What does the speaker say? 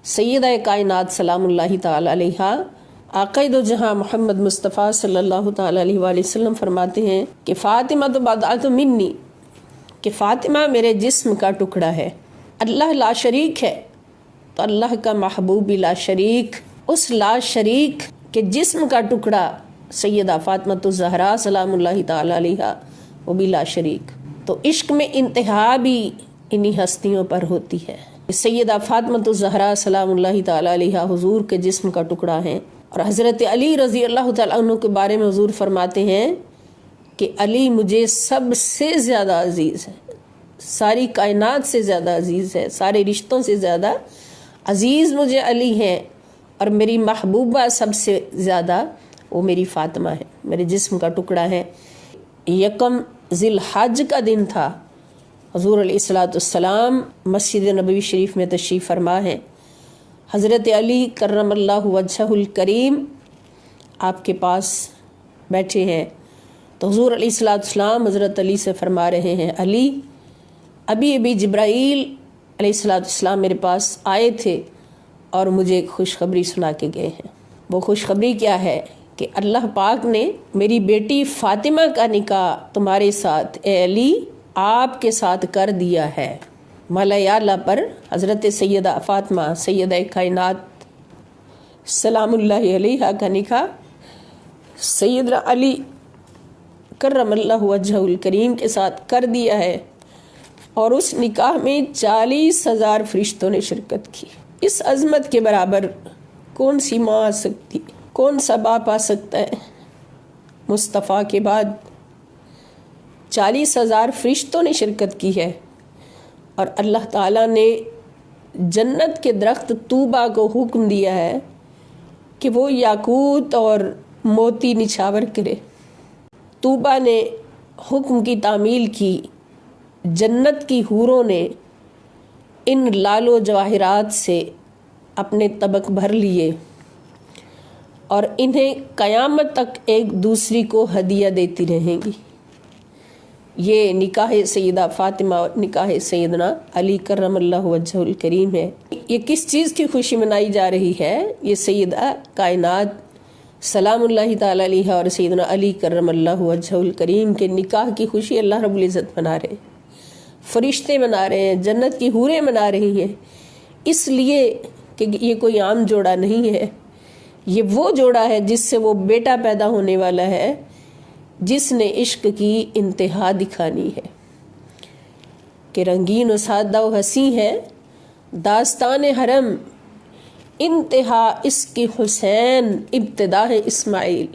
सैयदा कायनात सलामुल्लाहि ताला अलैहा आक़ाए दो जहां मोहम्मद मुस्तफ़ा सल्लल्लाहु ताला अलैहि वसल्लम फरमाते हैं कि फ़ातिमा तो बदअत मिन्नी, कि फ़ातिमा मेरे जिस्म का टुकड़ा है। अल्लाह ला शरीक है तो अल्लाह का महबूब भी ला शरीक, उस ला शरीक के जिस्म का टुकड़ा सैयदा फ़ातिमा तो ज़हरा सलामुल्लाहि ताला अलैहा, वो भी ला शरीक। तो इश्क में इंतहा भी इन्हीं हस्तियों पर होती है। सैयदा फ़ातिमा तो ज़हरा सलामुल्लाहि ताला अलैहा हुजूर के जिस्म का टुकड़ा हैं। और हज़रत अली रज़ी अल्लाह तआला अन्हु के बारे में हुजूर फरमाते हैं कि अली मुझे सबसे ज़्यादा अजीज़ है, सारी कायनात से ज़्यादा अजीज़ है, सारे रिश्तों से ज़्यादा अजीज़ मुझे अली हैं। और मेरी महबूबा सबसे ज़्यादा वो मेरी फ़ातिमा है, मेरे जिस्म का टुकड़ा है। यकम ज़िल हज का दिन था, हुजूर अलैहिस्सलाम मस्जिद नबवी शरीफ में तशरीफ़ फरमा है। हज़रत अली करमल्लाहु वजहुल करीम आपके पास बैठे हैं। तो हुजूर अलैहिस्सलाम हज़रत अली से फरमा रहे हैं, अली अभी अभी जिब्राईल अलैहिस्सलाम मेरे पास आए थे और मुझे एक खुशखबरी सुना के गए हैं। वो खुशखबरी क्या है कि अल्लाह पाक ने मेरी बेटी फ़ातिमा का निकाह तुम्हारे साथ ए अली आपके साथ कर दिया है। मलयाला पर हज़रत सैयदा फ़ातिमा सैयदा कायनात सलामुल्लाहि अलैहा का निकाह सैयदना अली करमल्लाहु वजहुल करीम के साथ कर दिया है। और उस निकाह में 40,000 फरिश्तों ने शिरकत की। इस अज़मत के बराबर कौन सी माँ आ सकती, कौन सा बाप आ सकता है? मुस्तफ़ा के बाद 40,000 फरिश्तों ने शिरकत की है। और अल्लाह ताला ने जन्नत के दरख्त तूबा को हुक्म दिया है कि वो याकूत और मोती निछावर करे। तूबा ने हुक्म की तामील की, जन्नत की हूरों ने इन लालो जवाहिरात से अपने तबक भर लिए और इन्हें क़यामत तक एक दूसरी को हदिया देती रहेंगी। ये निकाह सैयदा फ़ातिमा और निकाह सैयदना अली करमल्लाहु वजहुल करीम है। ये किस चीज़ की खुशी मनाई जा रही है? ये सैयदा कायनात सलामुल्लाहि ताला अलैहा और सैयदना अली करमल्लाहु वजहुल करीम के निकाह की खुशी अल्लाह रब्बुल इज़्ज़त मना रहे हैं, फरिश्ते मना रहे हैं, जन्नत की हूरें मना रही हैं। इसलिए कि ये कोई आम जोड़ा नहीं है, ये वो जोड़ा है जिससे वो बेटा पैदा होने वाला है, जिसने इश्क की इंतहा दिखानी है कि रंगीन व सादा व हसी है दास्तान हरम, इंतहा इसकी हुसैन इब्तिदा है इस्माइल।